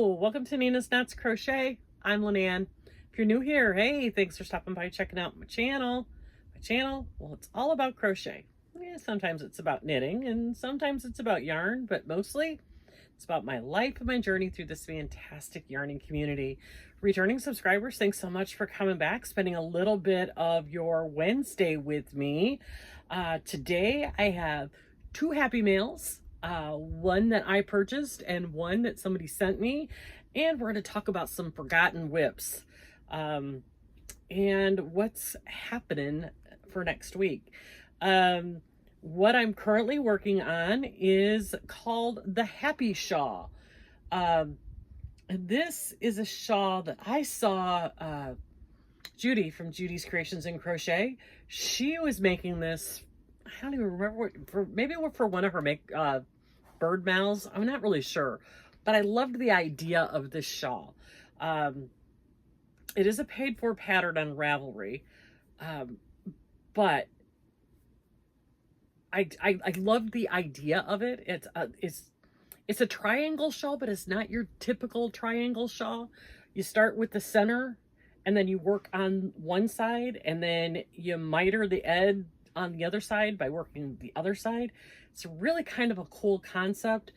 Hello, welcome to Nina's Knots Crochet. I'm Lynanne. If you're new here, hey, thanks for stopping by checking out my channel. Well, it's all about crochet. Yeah, sometimes it's about knitting and sometimes it's about yarn, but mostly it's about my life and my journey through this fantastic yarning community. Returning subscribers, thanks so much for coming back, spending a little bit of your Wednesday with me. Today I have two happy mails. One that I purchased and one that somebody sent me, and we're going to talk about some forgotten whips and what's happening for next week. What I'm currently working on is called the Happy Shawl. This is a shawl that I saw Judy from Judy's Creations and Crochet. She was making this, I don't even remember maybe for one of her bird mouths. I'm not really sure, but I loved the idea of this shawl. It is a paid for pattern on Ravelry, but I loved the idea of it. It's a triangle shawl, but it's not your typical triangle shawl. You start with the center and then you work on one side and then you miter the edge on the other side by working the other side. It's really kind of a cool concept.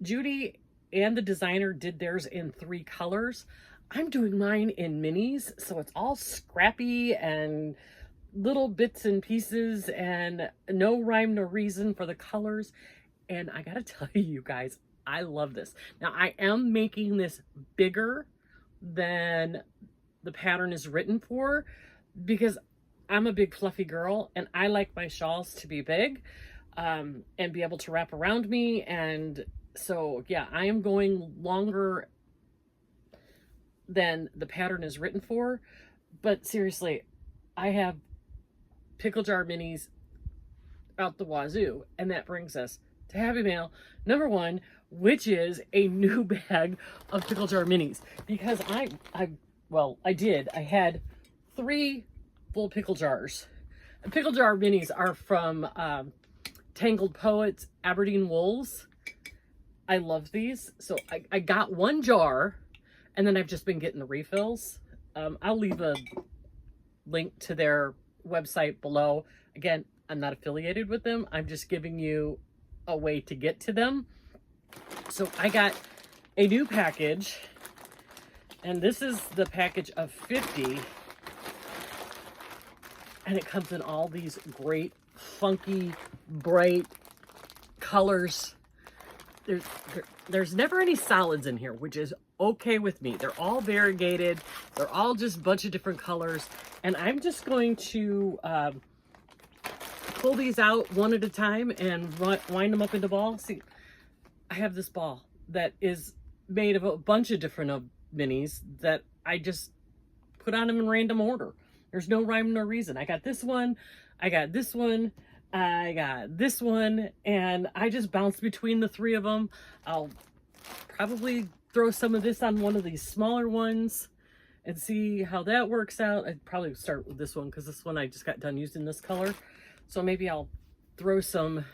Judy and the designer did theirs in 3 colors. I'm doing mine in minis, so it's all scrappy and little bits and pieces and no rhyme, no reason for the colors. And I gotta tell you guys, I love this. Now I am making this bigger than the pattern is written for because I'm a big fluffy girl and I like my shawls to be big and be able to wrap around me. And so, yeah, I am going longer than the pattern is written for. But seriously, I have pickle jar minis out the wazoo. And that brings us to Happy Mail number 1, which is a new bag of pickle jar minis. Because I had 3 full pickle jars. The pickle jar minis are from Tangled Poets Aberdeen Wools. I love these. So I got 1 jar and then I've just been getting the refills. I'll leave a link to their website below. Again, I'm not affiliated with them. I'm just giving you a way to get to them. So I got a new package, and this is the package of 50. And it comes in all these great, funky, bright colors. There's never any solids in here, which is okay with me. They're all variegated. They're all just a bunch of different colors. And I'm just going to pull these out one at a time and wind them up into balls. See, I have this ball that is made of a bunch of different minis that I just put on them in random order. There's no rhyme, no reason. I got this one, I got this one, I got this one, and I just bounce between the 3 of them. I'll probably throw some of this on one of these smaller ones and see how that works out. I'd probably start with this one because this one I just got done using this color. So maybe I'll throw some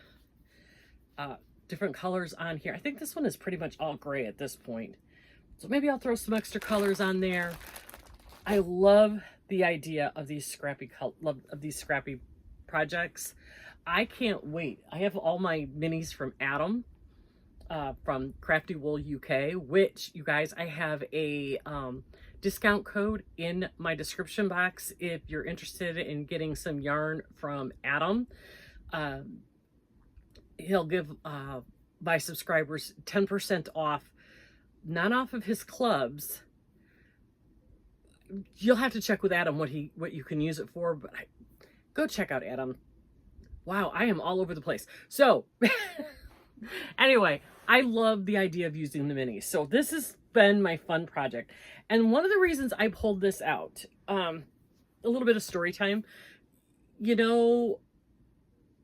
different colors on here. I think this one is pretty much all gray at this point. So maybe I'll throw some extra colors on there. I love the idea of these scrappy projects. I can't wait. I have all my minis from Adam from Crafty Wool UK, which, you guys, I have a discount code in my description box if you're interested in getting some yarn from Adam. He'll give my subscribers 10% off, not off of his clubs. You'll have to check with Adam what you can use it for, but go check out Adam. Wow, I am all over the place. So anyway, I love the idea of using the minis. So this has been my fun project. And one of the reasons I pulled this out, a little bit of story time. You know,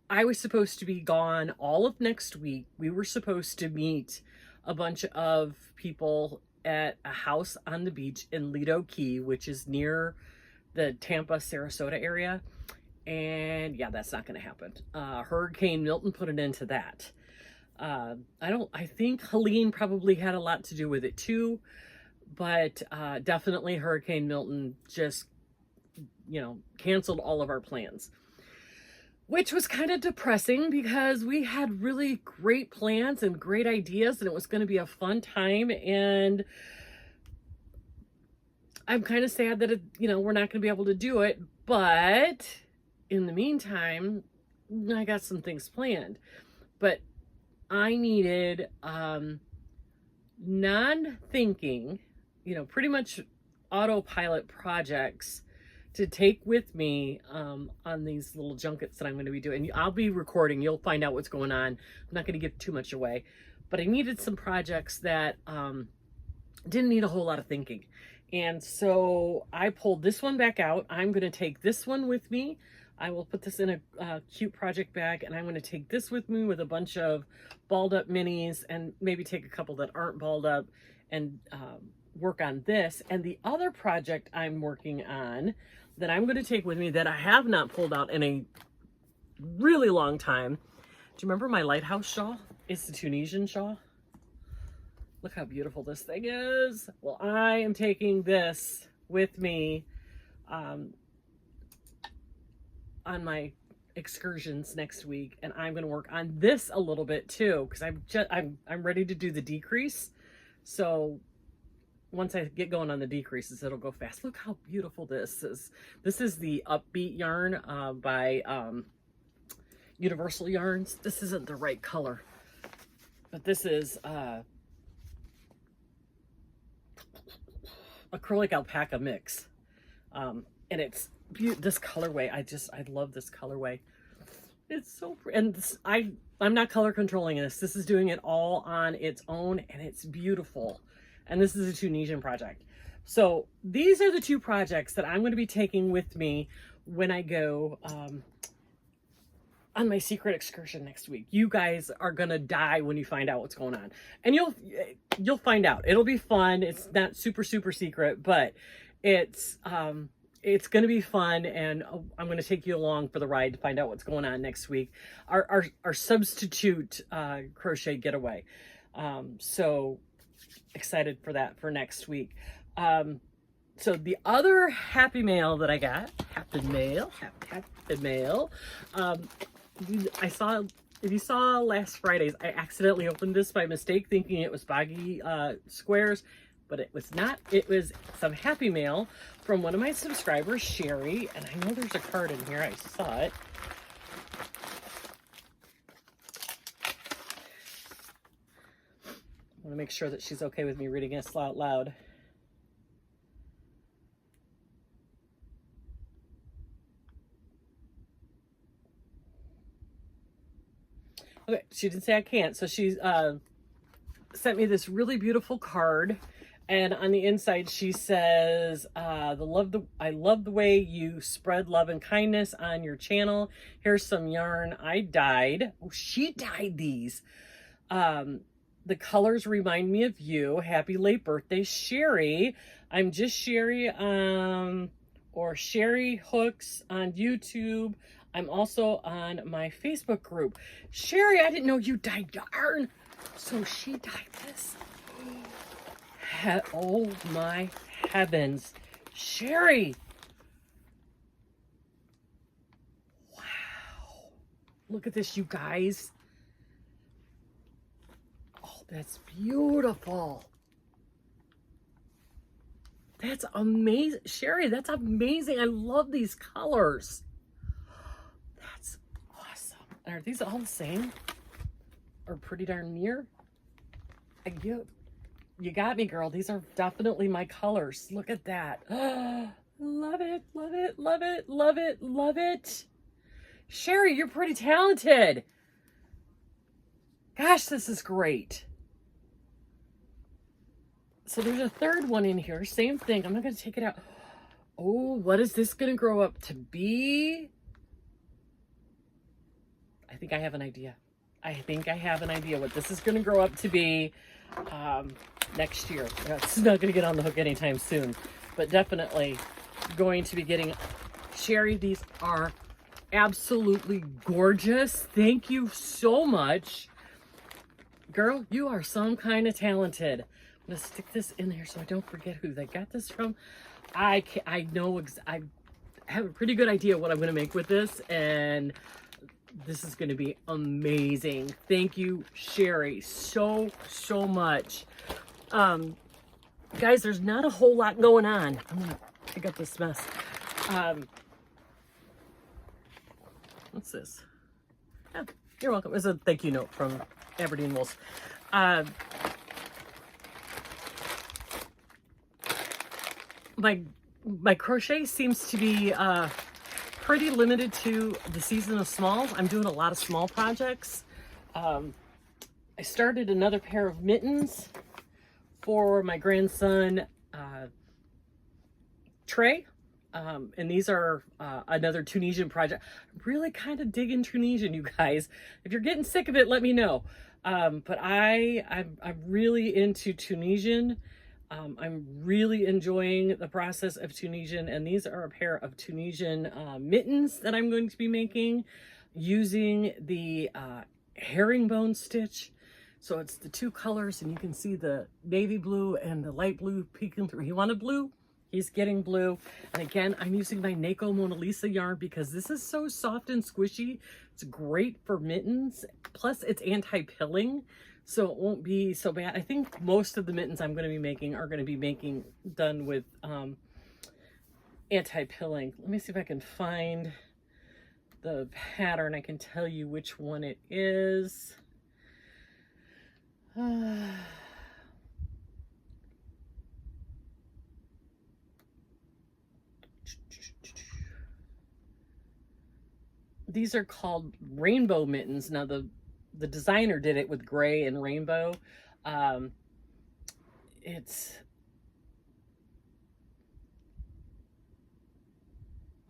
I was supposed to be gone all of next week. We were supposed to meet a bunch of people at a house on the beach in Lido Key, which is near the Tampa, Sarasota area. And yeah, that's not going to happen. Hurricane Milton put an end to that. I think Helene probably had a lot to do with it too, but definitely Hurricane Milton just, you know, canceled all of our plans, which was kind of depressing because we had really great plans and great ideas and it was going to be a fun time. And I'm kind of sad that, you know, we're not going to be able to do it. But in the meantime, I got some things planned. But I needed non-thinking, you know, pretty much autopilot projects to take with me on these little junkets that I'm going to be doing. I'll be recording. You'll find out what's going on. I'm not going to give too much away. But I needed some projects that didn't need a whole lot of thinking. And so I pulled this one back out. I'm going to take this one with me. I will put this in a cute project bag, and I'm going to take this with me with a bunch of balled up minis and maybe take a couple that aren't balled up and work on this. And the other project I'm working on that I'm going to take with me that I have not pulled out in a really long time. Do you remember my lighthouse shawl? It's the Tunisian shawl. Look how beautiful this thing is. Well, I am taking this with me on my excursions next week, and I'm going to work on this a little bit too because I'm ready to do the decrease. So once I get going on the decreases, it'll go fast. Look how beautiful this is. This is the Upbeat yarn by Universal Yarns. This isn't the right color, but this is acrylic alpaca mix, and it's this colorway. I love this colorway. It's so pretty. And this, I'm not color controlling this. This is doing it all on its own, and it's beautiful. And this is a Tunisian project. So these are the two projects that I'm going to be taking with me when I go on my secret excursion next week. You guys are going to die when you find out what's going on. And you'll find out. It'll be fun. It's not super, super secret, but it's going to be fun, and I'm going to take you along for the ride to find out what's going on next week. Our substitute crochet getaway. So excited for that for next week. So the other happy mail that I got, happy mail. If you saw last Friday's, I accidentally opened this by mistake thinking it was BOGGY squares, but it was not. It was some happy mail from one of my subscribers, Sherry, and I know there's a card in here. I saw it. I want to make sure that she's okay with me reading this out loud. Okay, she didn't say I can't, so she sent me this really beautiful card, and on the inside she says, I love the way you spread love and kindness on your channel. Here's some yarn I dyed. Oh, she dyed these. The colors remind me of you. Happy late birthday, Sherry. I'm just Sherry, or Sherry Hooks on YouTube. I'm also on my Facebook group. Sherry, I didn't know you dyed yarn. So she dyed this. Oh my heavens. Sherry. Wow. Look at this, you guys. Oh, that's beautiful. That's amazing. Sherry, that's amazing. I love these colors. That's awesome. Are these all the same? Or pretty darn near? You got me, girl. These are definitely my colors. Look at that. Love it, love it, love it, love it, love it. Sherry, you're pretty talented. Gosh, this is great. So there's a third one in here. Same thing. I'm not going to take it out. Oh, what is this going to grow up to be? I think I have an idea. I think I have an idea what this is going to grow up to be next year. It's not going to get on the hook anytime soon, but definitely going to be getting. Sherry, these are absolutely gorgeous. Thank you so much. Girl, you are some kind of talented. I'm gonna stick this in there so I don't forget who they got this from. I have a pretty good idea what I'm gonna make with this, and this is gonna be amazing. Thank you, Sherry, so much. Guys, there's not a whole lot going on. I'm gonna pick up this mess. What's this? Oh, you're welcome. It's a thank you note from Aberdeen Wools. My crochet seems to be pretty limited to the season of smalls. I'm doing a lot of small projects. I started another pair of mittens for my grandson, Trey. And these are another Tunisian project. I'm really kind of digging Tunisian, you guys. If you're getting sick of it, let me know. But I'm really into Tunisian. I'm really enjoying the process of Tunisian, and these are a pair of Tunisian mittens that I'm going to be making using the herringbone stitch. So it's the two colors, and you can see the navy blue and the light blue peeking through. He wanted blue, he's getting blue. And again, I'm using my Nako Mona Lisa yarn because this is so soft and squishy. It's great for mittens. Plus it's anti-pilling, so it won't be so bad. I think most of the mittens I'm going to be making are going to be done with anti-pilling. Let me see if I can find the pattern. I can tell you which one it is. These are called rainbow mittens. Now the designer did it with gray and rainbow. I'm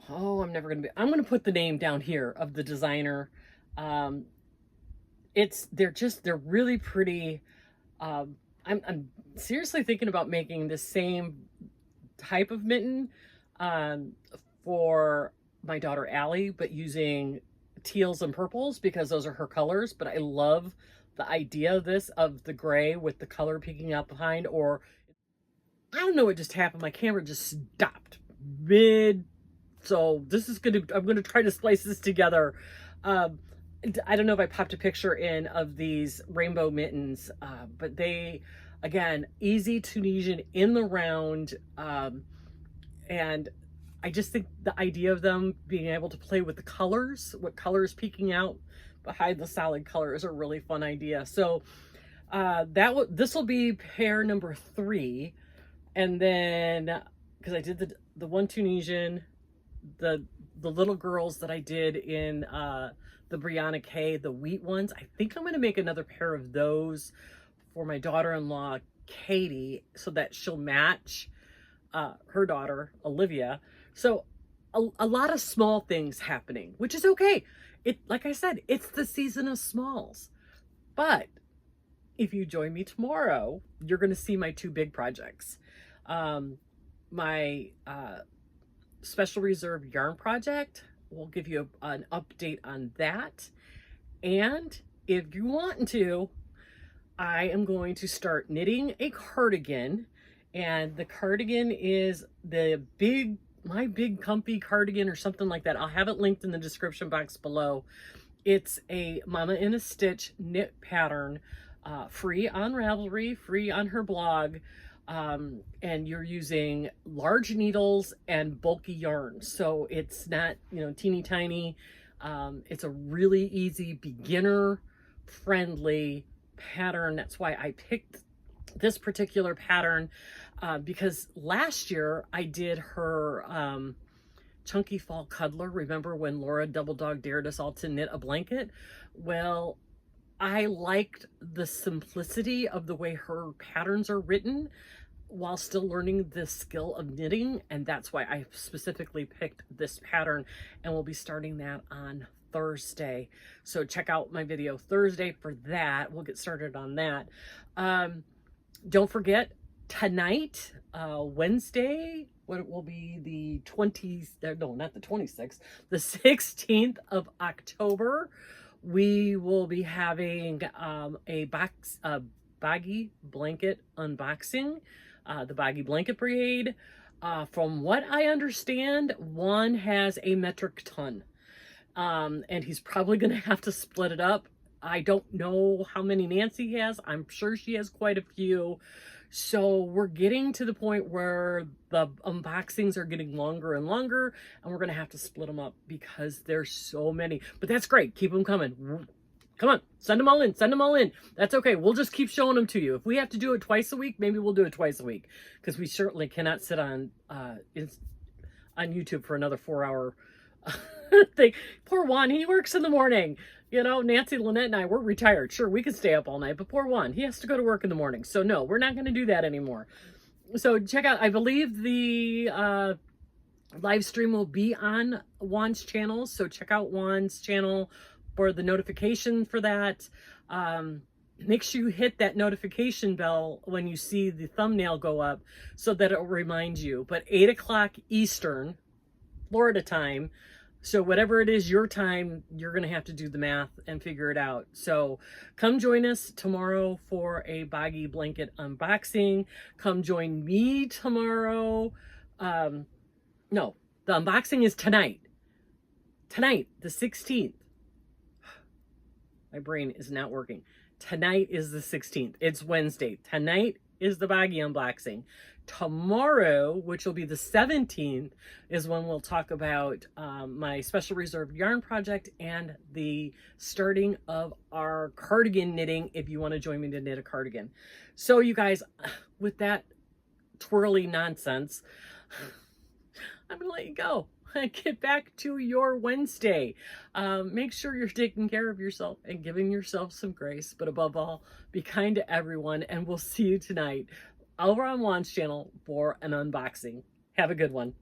gonna put the name down here of the designer. They're really pretty. I'm seriously thinking about making the same type of mitten for my daughter Allie, but using teals and purples because those are her colors. But I love the idea of this, of the gray with the color peeking out behind. Or I don't know what just happened. My camera just stopped mid. So I'm gonna try to splice this together. I don't know if I popped a picture in of these rainbow mittens, but they, again, easy Tunisian in the round. And I just think the idea of them being able to play with the colors, what colors peeking out behind the solid color, is a really fun idea. So this will be pair number 3. And then, because I did the one Tunisian, the little girls that I did in the Brianna K, the wheat ones, I think I'm going to make another pair of those for my daughter-in-law, Katie, so that she'll match her daughter, Olivia. So a lot of small things happening, which is okay. Like I said, it's the season of smalls. But if you join me tomorrow, you're going to see my 2 big projects. My special reserve yarn project, we'll give you an update on that. And if you want to, I am going to start knitting a cardigan. And the cardigan is my big comfy cardigan or something like that. I'll have it linked in the description box below. It's a Momma In A Stitch knit pattern, free on Ravelry, free on her blog. And you're using large needles and bulky yarn. So it's not, teeny tiny. It's a really easy, beginner friendly pattern. That's why I picked this particular pattern, because last year I did her Chunky Fall Cuddler. Remember when Laura Double Dog dared us all to knit a blanket? Well, I liked the simplicity of the way her patterns are written while still learning the skill of knitting, and that's why I specifically picked this pattern, and we'll be starting that on Thursday. So check out my video Thursday for that. We'll get started on that. Don't forget, tonight, Wednesday, what will be the 20th, no, not the 26th, the 16th of October, we will be having a BOGGY blanket unboxing, the BOGGY Blanket Brigade. From what I understand, Juan has a metric ton, and he's probably going to have to split it up. I don't know how many Nancy has. I'm sure she has quite a few. So we're getting to the point where the unboxings are getting longer and longer, and we're going to have to split them up because there's so many. But that's great. Keep them coming. Come on, send them all in. Send them all in. That's okay. We'll just keep showing them to you. If we have to do it twice a week, maybe we'll do it twice a week, because we certainly cannot sit on YouTube for another 4-hour thing. Poor Juan, he works in the morning. You know, Nancy, Lynette, and I, we're retired. Sure, we can stay up all night, but poor Juan, he has to go to work in the morning. So no, we're not going to do that anymore. So check out, I believe the live stream will be on Juan's channel. So check out Juan's channel for the notification for that. Make sure you hit that notification bell when you see the thumbnail go up so that it will remind you. But 8 o'clock Eastern, Florida time. So whatever it is your time, you're going to have to do the math and figure it out. So come join us tomorrow for a BOGGY blanket unboxing. Come join me tomorrow. No, the unboxing is tonight. Tonight, the 16th. My brain is not working. Tonight is the 16th. It's Wednesday. Tonight is the BOGGY unboxing. Tomorrow, which will be the 17th, is when we'll talk about my special reserve yarn project and the starting of our cardigan knitting, if you want to join me to knit a cardigan. So you guys, with that twirly nonsense, I'm going to let you go. Get back to your Wednesday. Make sure you're taking care of yourself and giving yourself some grace, but above all, be kind to everyone, and we'll see you tonight over on Juan's channel for an unboxing. Have a good one.